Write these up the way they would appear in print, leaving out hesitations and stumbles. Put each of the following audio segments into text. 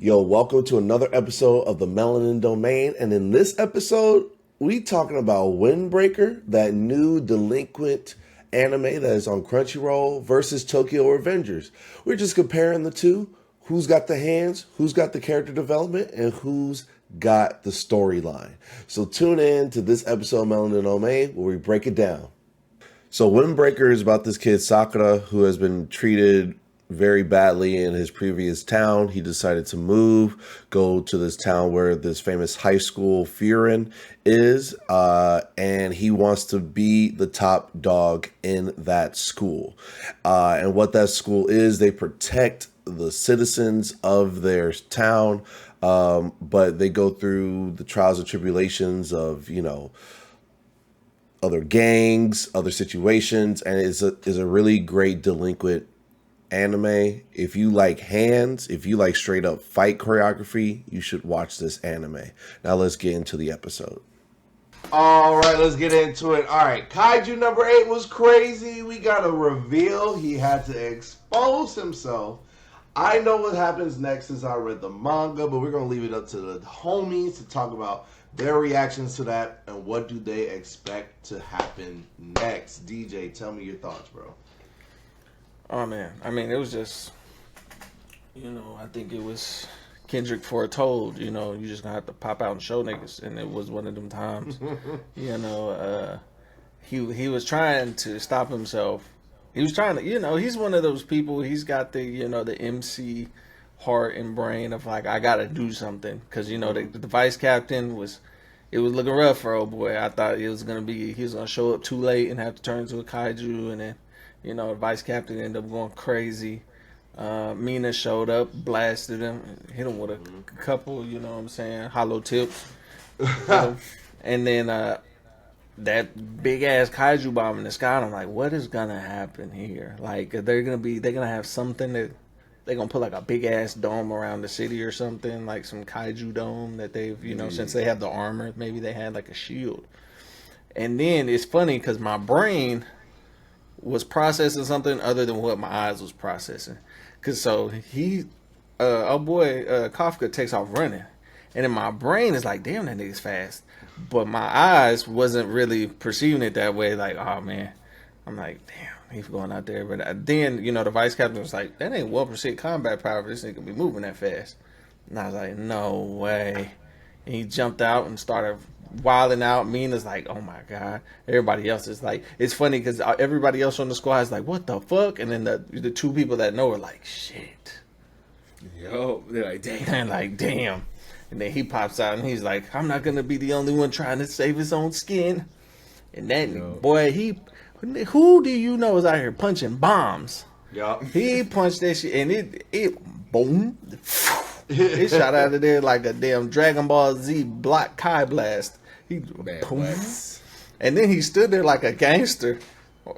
Yo, welcome to another episode of the Melanin Domain. And in this episode, we talking about Windbreaker, that new deliquent anime that is on Crunchyroll, versus Tokyo Revengers. We're just comparing the two. Who's got the hands, who's got the character development, and who's got the storyline. So tune in to this episode of Melanin Domain where we break it down. So Windbreaker is about this kid, Sakura, who has been treated very badly in his previous town. He decided to move, go to this town where this famous high school, Furin, is, and he wants to be the top dog in that school. And what that school is, they protect the citizens of their town, but they go through the trials and tribulations of, other gangs, other situations, and it's a really great delinquent anime. If you like hands, if you like straight up fight choreography, you should watch this anime. Now let's get into the episode. All right, let's get into it. All right, Kaiju number 8 was crazy. We got a reveal. He had to expose himself. I know what happens next since I read the manga, but we're going to leave it up to the homies to talk about their reactions to that and what do they expect to happen next. DJ, tell me your thoughts, bro. Oh, man. I mean, it was just, I think it was Kendrick foretold, you just going to have to pop out and show niggas. And it was one of them times, he was trying to stop himself. He was trying to, he's one of those people, he's got the, the MC heart and brain of like, I got to do something. Because, the vice captain it was looking rough for old boy. I thought he was going to show up too late and have to turn into a kaiju. And then, the vice captain ended up going crazy. Mina showed up, blasted him, hit him with a couple, hollow tips. And then that big ass kaiju bomb in the sky. And I'm like, what is gonna happen here? Like, they're gonna have something that they're gonna put like a big ass dome around the city or something, like some kaiju dome that they've, since they have the armor, maybe they had like a shield. And then it's funny because my brain was processing something other than what my eyes was processing. Cause so Kafka takes off running, and then my brain is like, damn, that nigga's fast. But my eyes wasn't really perceiving it that way. Like, oh man, I'm like, damn, he's going out there. But then, the vice captain was like, that ain't 1% combat power. This nigga be moving that fast. And I was like, no way. And he jumped out and started wilding out. Mina's like, oh my god. Everybody else is like, it's funny because everybody else on the squad is like, what the fuck? And then the two people that know are like, shit. Yo, they're like, damn. And like, damn. And then he pops out and he's like, I'm not gonna be the only one trying to save his own skin. And that boy, who do you know is out here punching bombs? Yeah. He punched that shit and it boom. It shot out of there like a damn Dragon Ball Z block Kai blast. And then he stood there like a gangster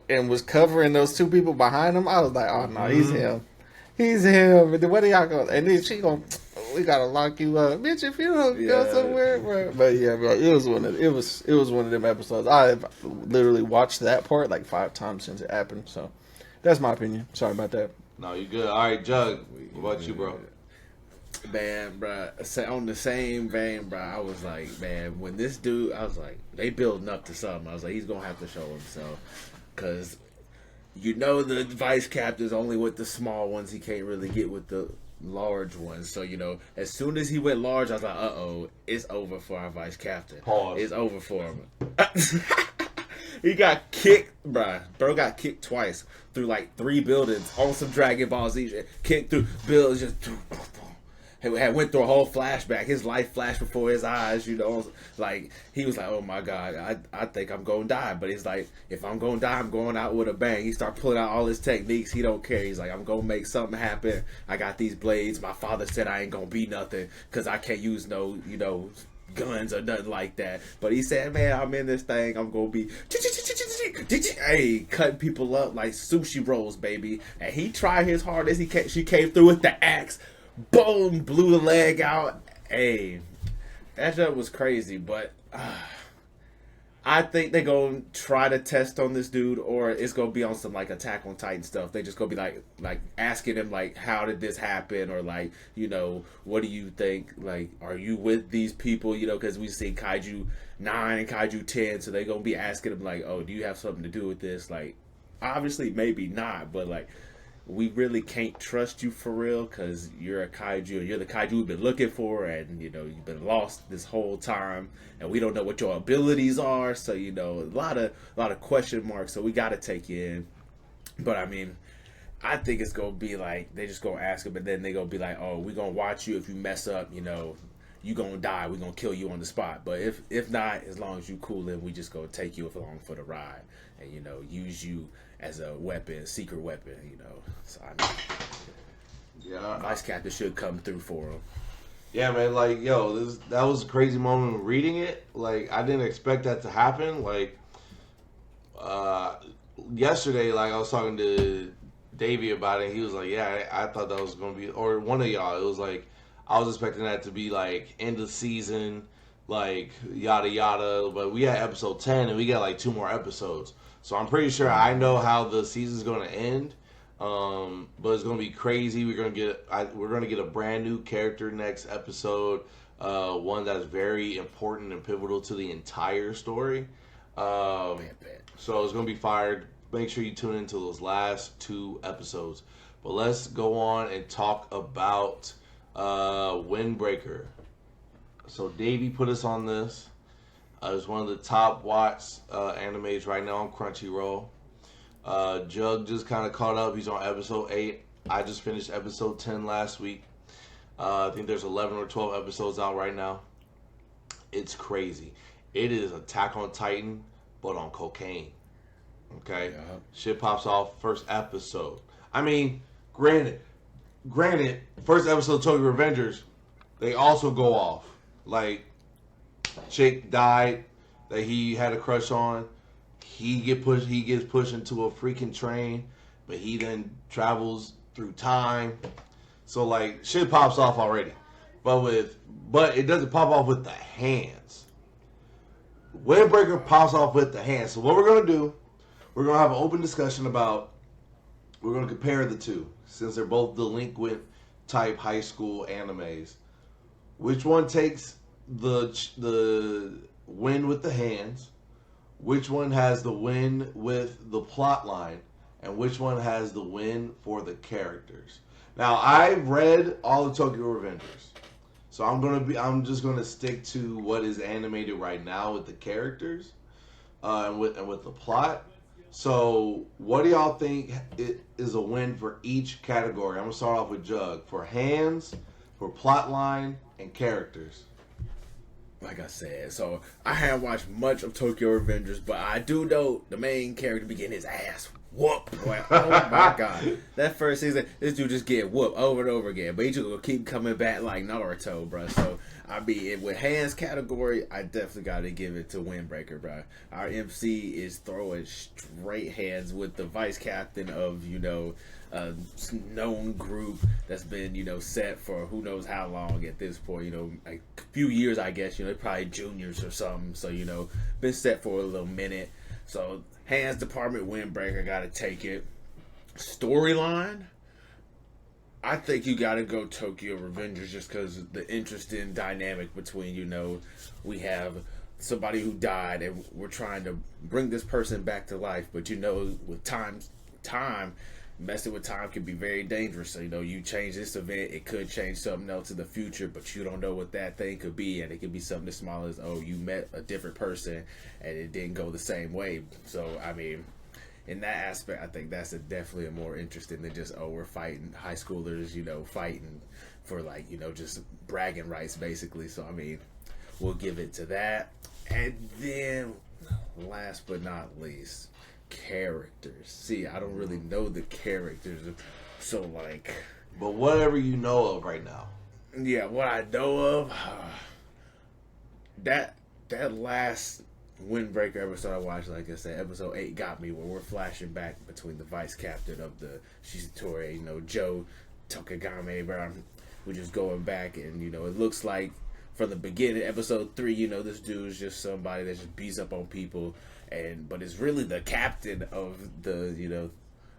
and was covering those two people behind him. I was like, oh no, he's him. He's him. And then what are y'all going? And then she going, we gotta lock you up, bitch. If you don't go somewhere, bro. But yeah, bro, it was one of them episodes. I've literally watched that part like 5 times since it happened. So that's my opinion. Sorry about that. No, you good. All right, Jug. What about you, bro? Man, bro, on the same vein, bro, I was like, man, when this dude, I was like, they building up to something. I was like, he's gonna have to show himself, cause the vice captain's only with the small ones. He can't really get with the large ones. So as soon as he went large, I was like, uh-oh, it's over for our vice captain. Pause. It's over for him. He got kicked, bro got kicked twice through like 3 buildings on some Dragon Ball Z shit. Kicked through buildings, just had went through a whole flashback. His life flashed before his eyes, like he was like, oh my god, I think I'm gonna die. But he's like, if I'm gonna die, I'm going out with a bang. He started pulling out all his techniques. He don't care. He's like, I'm gonna make something happen. I got these blades. My father said I ain't gonna be nothing because I can't use no guns or nothing like that. But he said, man, I'm in this thing. I'm gonna be hey, cutting people up like sushi rolls, baby. And he tried his hardest. She came through with the axe. Boom! Blew the leg out. Hey, that shit was crazy, but I think they're gonna try to test on this dude, or it's gonna be on some like Attack on Titan stuff. They just gonna be like asking him like, how did this happen, or like, you know, what do you think? Like, are you with these people? You know, because we see Kaiju 9 and Kaiju 10, so they're gonna be asking him like, oh, do you have something to do with this? Like, obviously, maybe not, but like, we really can't trust you for real because you're a kaiju and you're the kaiju we've been looking for, and you know you've been lost this whole time, and we don't know what your abilities are. So you know a lot of question marks. So we got to take you in. But I mean, I think it's gonna be like they just gonna ask him, but then they gonna be like, oh, we gonna watch you if you mess up. You know, you gonna die. We gonna kill you on the spot. But if not, as long as you cool in, we just gonna take you along for the ride, and you know use you as a weapon, secret weapon, you know. So I mean, Yeah, Vice Captain should come through for him. yeah, man. Like, yo, that was a crazy moment reading it. Like, I didn't expect that to happen. Like, yesterday, like I was talking to Davey about it. He was like, "Yeah, I thought that was gonna be," or one of y'all. It was like I was expecting that to be like end of season, like yada yada. But we had episode 10, and we got like 2 more episodes. So I'm pretty sure I know how the season's going to end, but it's going to be crazy. We're going to get a brand new character next episode, one that's very important and pivotal to the entire story. So it's going to be fired. Make sure you tune into those last 2 episodes. But let's go on and talk about Windbreaker. So Davey put us on this. It's one of the top watched animes right now on Crunchyroll. Jug just kind of caught up. He's on episode 8. I just finished episode 10 last week. I think there's 11 or 12 episodes out right now. It's crazy. It is Attack on Titan, but on cocaine. Okay? Yeah. Shit pops off first episode. I mean, granted, first episode of Tokyo Revengers, they also go off. Like, chick died that he had a crush on. He gets pushed into a freaking train, but he then travels through time. So like shit pops off already. But it doesn't pop off with the hands. Windbreaker pops off with the hands. So what we're gonna do, we're gonna have an open discussion about, we're gonna compare the two, since they're both delinquent type high school animes. Which one takes the win with the hands, which one has the win with the plot line, and which one has the win for the characters. Now, I've read all of Tokyo Revengers, so I'm just gonna stick to what is animated right now with the characters, and with the plot. So, what do y'all think is a win for each category? I'm gonna start off with Jug for hands, for plot line, and characters. Like I said, so I haven't watched much of Tokyo Revengers, but I do know the main character be getting his ass whooped. Like, oh my god, that first season, this dude just get whooped over and over again, but he just gonna keep coming back like Naruto, bro. So I mean, with hands category, I definitely got to give it to Windbreaker, bro. Our MC is throwing straight hands with the vice captain of, you know, a known group that's been, you know, set for who knows how long at this point, you know, like a few years, I guess, you know, probably juniors or something. So, you know, been set for a little minute. So, hands department, Windbreaker, got to take it. Storyline, I think you got to go Tokyo Revengers just because the interesting dynamic between, you know, we have somebody who died and we're trying to bring this person back to life. But, you know, with time, messing with time can be very dangerous. So, you know, you change this event, it could change something else in the future, but you don't know what that thing could be. And it could be something as small as, oh, you met a different person and it didn't go the same way. So, I mean, in that aspect, I think that's definitely a more interesting than just, oh, we're fighting high schoolers, you know, fighting for, like, you know, just bragging rights, basically. So, I mean, we'll give it to that. And then, last but not least, characters. See, I don't really know the characters, so like. But whatever you know of right now. Yeah, what I know of, that last Windbreaker episode I watched, like I said, episode 8 got me, where we're flashing back between the vice captain of the Shizutori, you know, Joe Tokagame, bro. We're just going back, and you know, it looks like from the beginning, episode 3, you know, this dude is just somebody that just beats up on people, but it's really the captain of the, you know,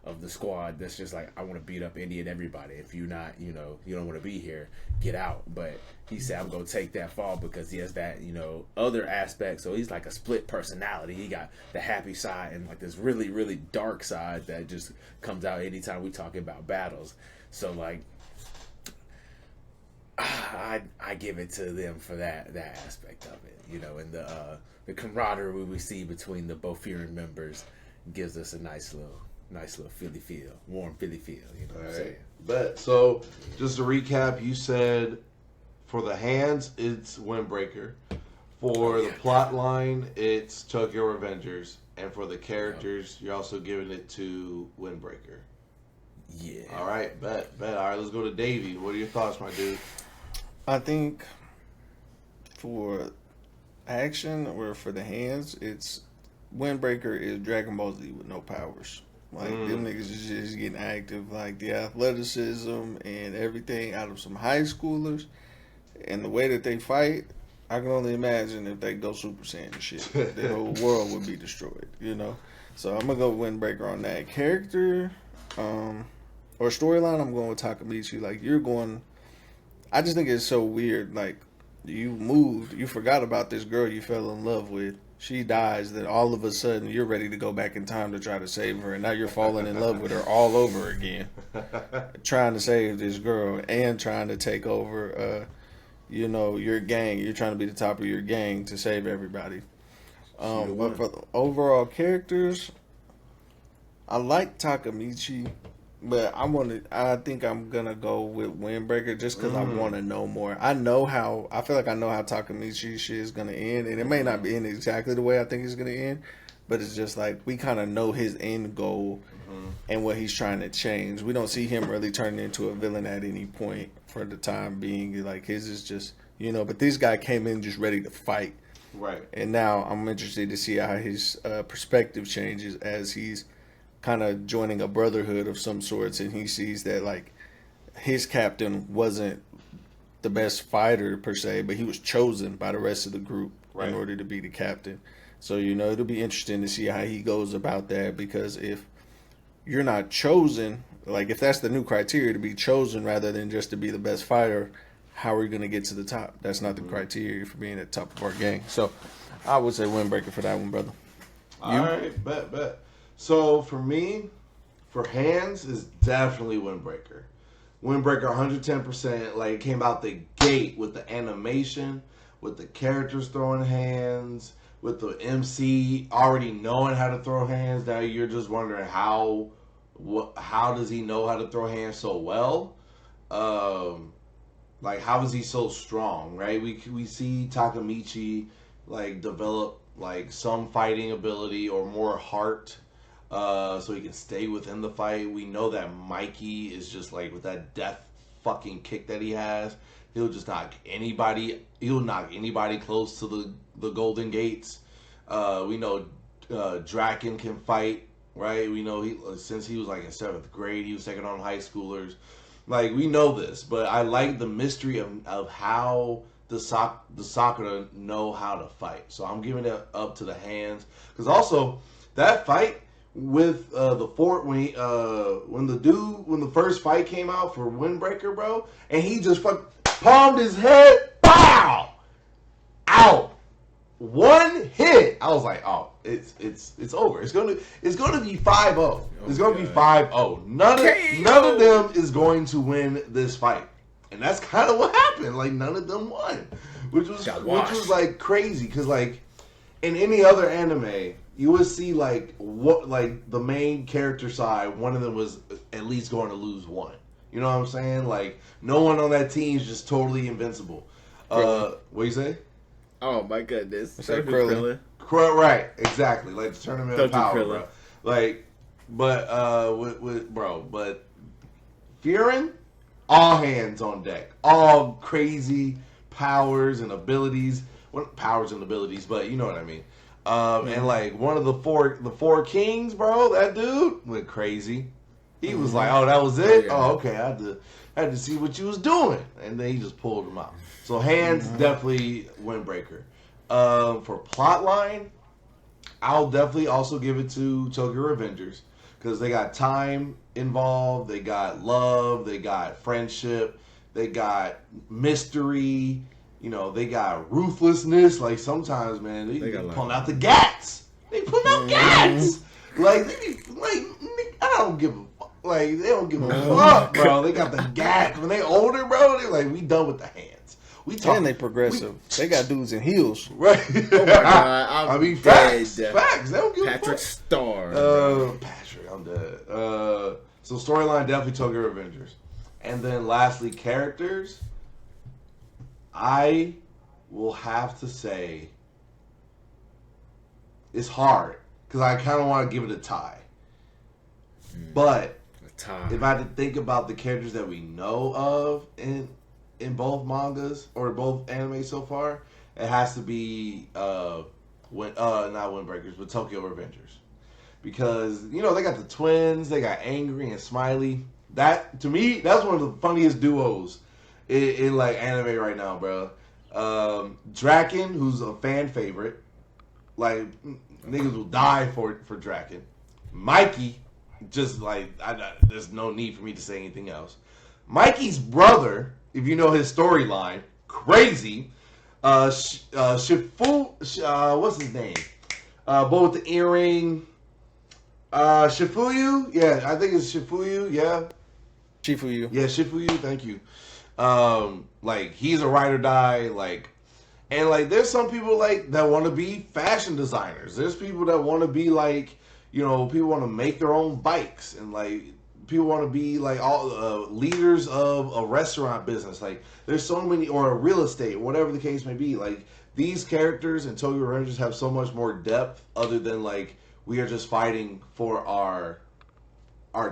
of the squad that's just like, I want to beat up any and everybody. If you're not, you know, you don't want to be here, get out. But he said, I'm going to take that fall because he has that, you know, other aspect. So he's like a split personality. He got the happy side and like this really, really dark side that just comes out anytime we talking about battles. So like, I give it to them for that aspect of it, you know, and the camaraderie we see between the Bofurian members gives us a nice little Philly feel, warm Philly feel, you know what I'm saying? Bet. So, just to recap, you said for the hands, it's Windbreaker. For the plot line, it's Tokyo Revengers. And for the characters, you're also giving it to Windbreaker. Yeah. All right, bet. All right, let's go to Davey. What are your thoughts, my dude? I think for action or for the hands, it's Windbreaker is Dragon Ball Z with no powers. Like, them niggas is just getting active. Like, the athleticism and everything out of some high schoolers. And the way that they fight, I can only imagine if they go Super Saiyan and shit. The whole world would be destroyed, you know? So I'm going to go Windbreaker on that. Character or storyline, I'm going with Takamichi. Like, you're going... I just think it's so weird. Like, you forgot about this girl you fell in love with. She dies, then all of a sudden you're ready to go back in time to try to save her, and now you're falling in love with her all over again, trying to save this girl and trying to take over, you know, your gang. You're trying to be the top of your gang to save everybody. But for the overall characters, I like Takamichi, but I think I'm gonna go with Windbreaker just because I want to know more. I feel like I know how Takamichi shit is gonna end, and it may not be end exactly the way I think it's gonna end, but it's just like we kind of know his end goal and what he's trying to change. We don't see him really turning into a villain at any point for the time being. Like, his is just, you know. But this guy came in just ready to fight, right? And now I'm interested to see how his perspective changes as he's kind of joining a brotherhood of some sorts, and he sees that like his captain wasn't the best fighter per se, but he was chosen by the rest of the group in order to be the captain. So, you know, it'll be interesting to see how he goes about that, because if you're not chosen, like if that's the new criteria, to be chosen rather than just to be the best fighter, how are you going to get to the top? That's not the criteria for being at the top of our gang. So I would say Windbreaker for that one, brother. All right, bet. So for me, for hands, is definitely Windbreaker. Windbreaker 110%. Like, it came out the gate with the animation, with the characters throwing hands, with the MC already knowing how to throw hands. Now you're just wondering how does he know how to throw hands so well? Like, how is he so strong, right? We see Takamichi like develop like some fighting ability or more heart, so he can stay within the fight. We know that Mikey is just like, with that death fucking kick that he has, he'll just knock anybody. He'll knock anybody close to the Golden Gates. We know Draken can fight, right? We know since he was like in 7th grade, he was taking on high schoolers. Like, we know this, but I like the mystery of how the Sakura know how to fight. So I'm giving it up to the hands, because also that fight with the fort when the first fight came out for Windbreaker, bro, and he just palmed his head, pow, out, one hit. I was like, oh, it's over. It's gonna be 5-0. It's gonna be 5-0. None of them is going to win this fight. And that's kind of what happened. Like, none of them won, which was like crazy. Because like in any other anime, you would see like the main character side, one of them was at least going to lose one. You know what I'm saying? Like, no one on that team is just totally invincible. What you say? Oh my goodness! Krillin. Right, exactly. Like the tournament of power, Krillin. bro. Like, but Furin, all hands on deck, all crazy powers and abilities. Well, powers and abilities, but you know what I mean. And like one of the four kings, bro, that dude went crazy. He was like, "Oh, that was it. Yeah. Oh, okay, I had to I had to see what you was doing. And then he just pulled him out. So hands definitely Windbreaker. For plotline, I'll definitely also give it to Tokyo Revengers. Because they got time involved, they got love, they got friendship, they got mystery, you know, they got ruthlessness. Like sometimes, man, they pulling out the gats. They pulling out gats. Like I don't give a fuck. Like they don't give a fuck, bro. They got the gats. When they older, bro, they like we done with the hands. We talk. And they progressive. They got dudes in heels. Right. Oh my God. I mean, facts. They don't give Patrick a fuck. Star. Patrick, I'm dead. So storyline definitely Tokyo Revengers, and then lastly characters. I will have to say it's hard because I kind of want to give it a tie, but if I had to think about the characters that we know of in both mangas or both anime so far, it has to be not Windbreakers, but Tokyo Revengers. Because, you know, they got the twins, they got Angry and Smiley. That, to me, that's one of the funniest duos in like anime right now, bro. Draken, who's a fan favorite. Like, niggas will die for Draken. Mikey, just like, there's no need for me to say anything else. Mikey's brother, if you know his storyline, crazy. Shifu, what's his name? Both the earring. Shifuyu? Yeah, I think it's Shifuyu, yeah. Shifuyu. Yeah, Shifuyu, thank you. Like, he's a ride or die, like, and like, there's some people like that want to be fashion designers. There's people that want to be like, you know, people want to make their own bikes, and like, people want to be like all leaders of a restaurant business. Like, there's so many, or real estate, whatever the case may be. Like, these characters in Tokyo Revengers have so much more depth other than like, we are just fighting for our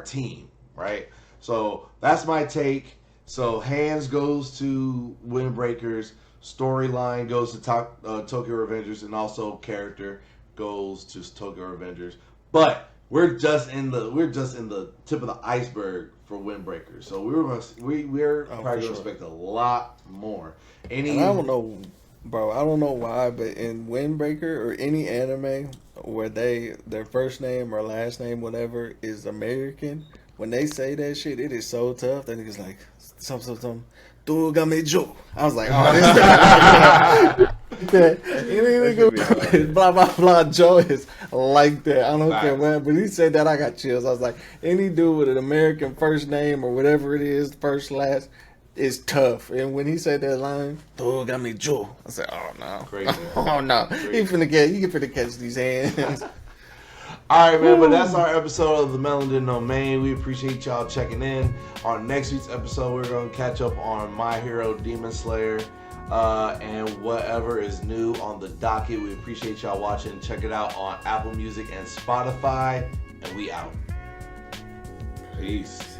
team, right? So that's my take. So hands goes to Windbreakers, storyline goes to Tokyo Revengers, and also character goes to Tokyo Revengers. But we're just in the tip of the iceberg for Windbreakers. So we're probably gonna expect a lot more. And I don't know, bro. I don't know why, but in Windbreaker or any anime where their first name or last name, whatever, is American, when they say that shit, it is so tough. That nigga's like some Joe. I was like, oh, this blah blah blah. Joe is like that. I don't care what. But he said that, I got chills. I was like, any dude with an American first name or whatever it is, first last, is tough. And when he said that line, Joe, I said, oh no, crazy. Oh no, he finna catch these hands. All right, man, but that's our episode of the Melanin Domain. We appreciate y'all checking in. On next week's episode, we're going to catch up on My Hero Demon Slayer and whatever is new on the docket. We appreciate y'all watching. Check it out on Apple Music and Spotify, and we out. Peace.